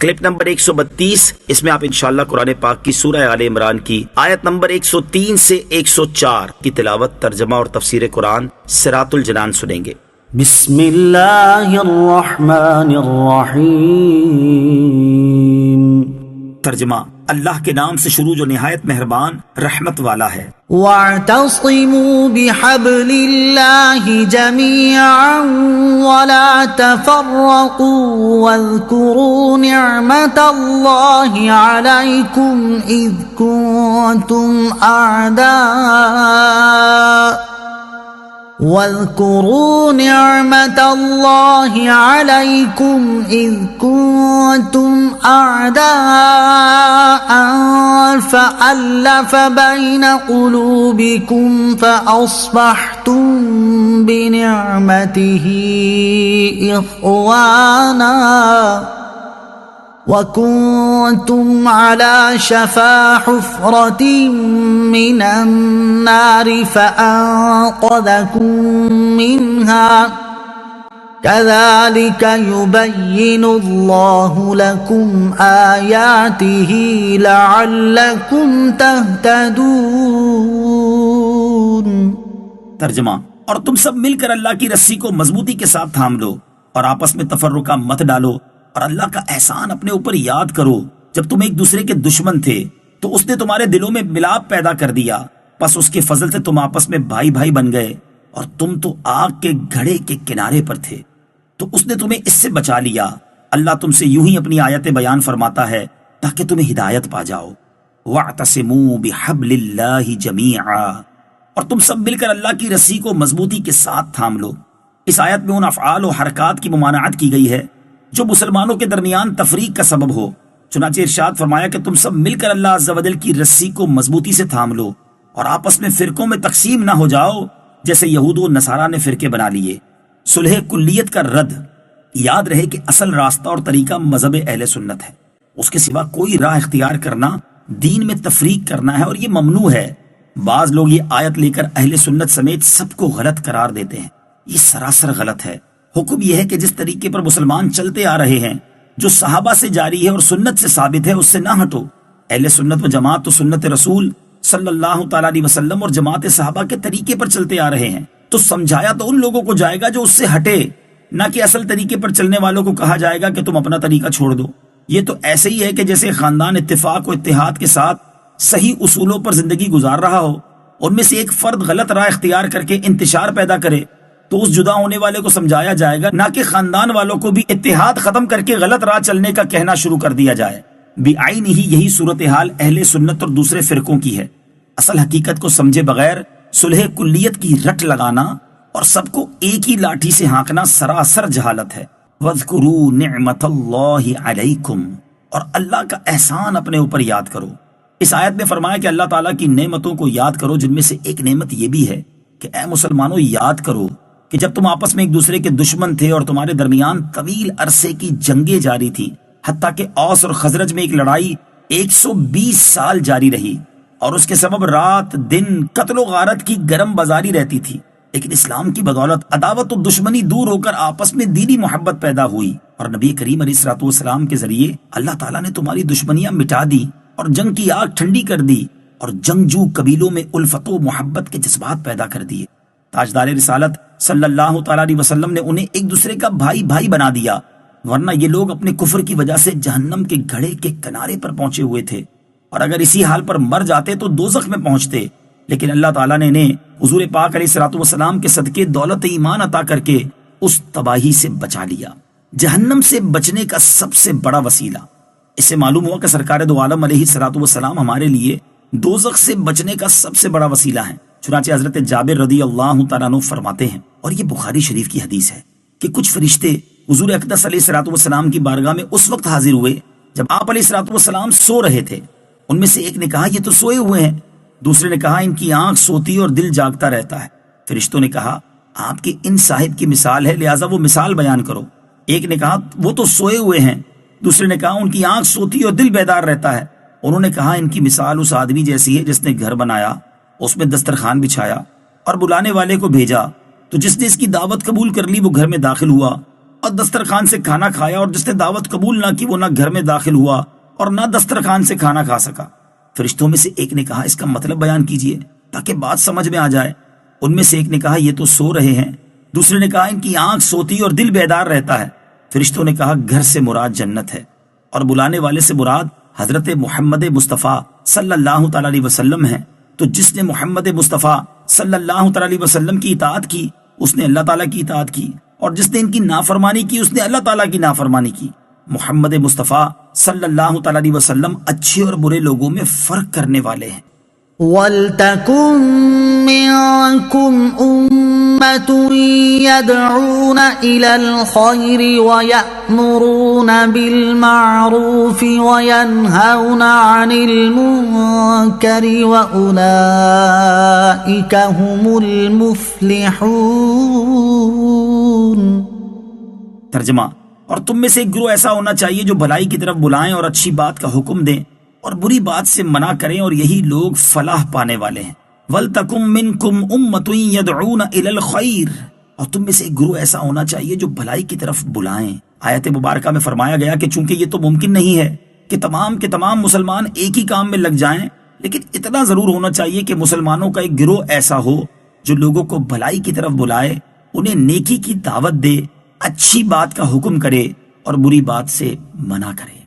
Clip number 132، اس میں آپ انشاءاللہ قرآن پاک کی سورہ آل عمران کی آیت نمبر 103 سے 104 کی تلاوت، ترجمہ اور تفسیر قرآن صراط الجنان سنیں گے۔ بسم اللہ الرحمن الرحیم۔ ترجمہ، اللہ کے نام سے شروع جو نہایت مہربان رحمت والا ہے۔ وَاعْتَصِمُوا بِحَبْلِ اللَّهِ جَمِيعًا وَلَا تَفَرَّقُوا وَاذْكُرُوا نِعْمَةَ اللَّهِ عَلَيْكُمْ إِذْ كُنتُمْ أَعْدَاءً فألف بين قلوبكم فأصبحتم بنعمته إخوانا وكنتم على شفا حفرة من النار فأنقذكم منها كذلك يبين الله لكم آياته لعلكم تهتدون۔ ترجمہ، اور تم سب مل کر اللہ کی رسی کو مضبوطی کے ساتھ تھام لو اور آپس میں تفرقہ مت ڈالو، اور اللہ کا احسان اپنے اوپر یاد کرو۔ جب تم ایک دوسرے کے دشمن تھے تو اس نے تمہارے دلوں میں ملاپ پیدا کر دیا، پس اس کے فضل سے تم آپس میں بھائی بھائی بن گئے، اور تم تو آگ کے گھڑے کے کنارے پر تھے تو اس نے تمہیں اس سے بچا لیا۔ اللہ تم سے یوں ہی اپنی آیتیں بیان فرماتا ہے تاکہ تمہیں ہدایت پا جاؤ۔ وَاعْتَصِمُوا بِحَبْلِ اللَّهِ جَمِيعًا، اور تم سب مل کر اللہ کی رسی کو مضبوطی کے ساتھ تھام لو۔ اس آیت میں ان افعال و حرکات کی ممانعت کی گئی ہے جو مسلمانوں کے درمیان تفریق کا سبب ہو۔ چنانچہ ارشاد فرمایا کہ تم سب مل کر اللہ عز و جل کی رسی کو مضبوطی سے تھام لو اور آپس میں فرقوں میں تقسیم نہ ہو جاؤ جیسے یہود و نصارہ نے فرقے بنا لیے۔ صلح کلیت کا رد۔ یاد رہے کہ اصل راستہ اور طریقہ مذہب اہل سنت ہے، اس کے سوا کوئی راہ اختیار کرنا دین میں تفریق کرنا ہے اور یہ ممنوع ہے۔ بعض لوگ یہ آیت لے کر اہل سنت سمیت سب کو غلط قرار دیتے ہیں، یہ سراسر غلط ہے۔ حکم یہ ہے کہ جس طریقے پر مسلمان چلتے آ رہے ہیں، جو صحابہ سے جاری ہے اور سنت سے ثابت ہے، اس سے نہ ہٹو۔ اہل سنت و جماعت تو سنت رسول صلی اللہ تعالیٰ علیہ وسلم اور جماعت صحابہ کے طریقے پر چلتے آ رہے ہیں، تو سمجھایا تو ان لوگوں کو جائے گا جو اس سے ہٹے، نہ کہ اصل طریقے پر چلنے والوں کو کہا جائے گا کہ تم اپنا طریقہ چھوڑ دو۔ یہ تو ایسے ہی ہے کہ جیسے خاندان اتفاق و اتحاد کے ساتھ صحیح اصولوں پر زندگی گزار رہا ہو، ان میں سے ایک فرد غلط راہ اختیار کر کے انتشار پیدا کرے تو اس جدا ہونے والے کو سمجھایا جائے گا، نہ کہ خاندان والوں کو بھی اتحاد ختم کر کے غلط راہ چلنے کا کہنا شروع کر دیا جائے۔ بعین ہی یہی صورتحال اہل سنت اور دوسرے فرقوں کی ہے۔ اصل حقیقت کو سمجھے بغیر صلح کلیت کی رٹ لگانا اور سب کو ایک ہی لاٹھی سے ہانکنا سراسر جہالت ہے۔ وَاذْكُرُوا نِعْمَةَ اللَّهِ عَلَيْكُمْ، اور اللہ کا احسان اپنے اوپر یاد کرو۔ اس آیت میں فرمایا کہ اللہ تعالیٰ کی نعمتوں کو یاد کرو، جن میں سے ایک نعمت یہ بھی ہے کہ اے مسلمانوں یاد کرو کہ جب تم آپس میں ایک دوسرے کے دشمن تھے اور تمہارے درمیان طویل عرصے کی جنگیں جاری تھی، حتیٰ کہ اوس اور خزرج میں ایک لڑائی 120 سال جاری رہی اور اس کے سبب رات دن قتل و غارت کی گرم بازاری رہتی تھی، لیکن اسلام کی بدولت عداوت و دشمنی دور ہو کر آپس میں دینی محبت پیدا ہوئی، اور نبی کریم علیہ الصلوۃ والسلام کے ذریعے اللہ تعالیٰ نے تمہاری دشمنیاں مٹا دی اور جنگ کی آگ ٹھنڈی کر دی، اور جنگجو قبیلوں میں الفت و محبت کے جذبات پیدا کر دیے۔ تاجدار رسالت صلی اللہ تعالیٰ علیہ وسلم نے انہیں ایک دوسرے کا بھائی بھائی بنا دیا، ورنہ یہ لوگ اپنے کفر کی وجہ سے جہنم کے گھڑے کے کنارے پر پہنچے ہوئے تھے، اور اگر اسی حال پر مر جاتے تو دوزخ میں پہنچتے، لیکن اللہ تعالیٰ نے انہیں حضور پاک علیہ الصلوۃ والسلام کے صدقے دولت ایمان عطا کر کے اس تباہی سے بچا لیا۔ جہنم سے بچنے کا سب سے بڑا وسیلہ، اس سے معلوم ہوا کہ سرکار دو عالم علیہ الصلوۃ والسلام ہمارے لیے دوزخ سے بچنے کا سب سے بڑا وسیلہ ہے۔ چنانچہ حضرت جابر رضی اللہ تعالیٰ عنہ فرماتے ہیں، اور یہ بخاری شریف کی حدیث ہے، کہ کچھ فرشتے حضور اقدس علیہ الصلوۃ والسلام کی بارگاہ میں اس وقت حاضر ہوئے جب آپ علیہ الصلوۃ والسلام سو رہے تھے۔ ان میں سے ایک نے کہا یہ تو سوئے ہوئے ہیں، دوسرے نے کہا ان کی آنکھ سوتی اور دل جاگتا رہتا ہے۔ فرشتوں نے کہا آپ کے ان صاحب کی مثال ہے، لہٰذا وہ مثال بیان کرو۔ ایک نے کہا وہ تو سوئے ہوئے ہیں، دوسرے نے کہا ان کی آنکھ سوتی اور دل بیدار رہتا ہے۔ انہوں نے کہا ان کی مثال اس آدمی جیسی ہے جس نے گھر بنایا، اس میں دسترخوان بچھایا اور بلانے والے کو بھیجا، تو جس نے اس کی دعوت قبول کر لی وہ گھر میں داخل ہوا اور دسترخوان سے کھانا کھایا، اور جس نے دعوت قبول نہ کی وہ نہ گھر میں داخل ہوا اور نہ دسترخوان سے کھانا کھا سکا۔ فرشتوں میں سے ایک نے کہا اس کا مطلب بیان کیجئے تاکہ بات سمجھ میں آ جائے۔ ان میں سے ایک نے کہا یہ تو سو رہے ہیں، دوسرے نے کہا ان کی آنکھ سوتی اور دل بیدار رہتا ہے۔ فرشتوں نے کہا گھر سے مراد جنت ہے، اور بلانے والے سے مراد حضرت محمد مصطفیٰ صلی اللہ تعالی علیہ وسلم ہے۔ تو جس نے محمد مصطفیٰ صلی اللہ تعالی علیہ وسلم کی اطاعت کی اس نے اللہ تعالیٰ کی اطاعت کی، اور جس نے ان کی نافرمانی کی اس نے اللہ تعالیٰ کی نافرمانی کی۔ محمد مصطفیٰ صلی اللہ تعالی علیہ وسلم اچھے اور برے لوگوں میں فرق کرنے والے ہیں۔ وَلْتَكُن مِّنكُمْ أُمَّةٌ يَدْعُونَ إِلَى الْخَيْرِ وَيَأْمُرُونَ بِالْمَعْرُوفِ وَيَنْهَوْنَ عَنِ الْمُنكَرِ وَأُولَئِكَ هُمُ الْمُفْلِحُونَ۔ ترجمہ، اور تم میں سے ایک گروہ ایسا ہونا چاہیے جو بھلائی کی طرف بلائیں اور اچھی بات کا حکم دیں اور بری بات سے منع کریں، اور یہی لوگ فلاح پانے والے ہیں۔ وَلْتَكُن مِّنكُمْ أُمَّةٌ يَدْعُونَ إِلَى الْخَيْرِ، اور تم میں سے ایک گروہ ایسا ہونا چاہیے جو بھلائی کی طرف بلائیں۔ آیت مبارکہ میں فرمایا گیا کہ چونکہ یہ تو ممکن نہیں ہے کہ تمام کے تمام مسلمان ایک ہی کام میں لگ جائیں، لیکن اتنا ضرور ہونا چاہیے کہ مسلمانوں کا ایک گروہ ایسا ہو جو لوگوں کو بھلائی کی طرف بلائے، انہیں نیکی کی دعوت دے، اچھی بات کا حکم کرے اور بری بات سے منع کرے۔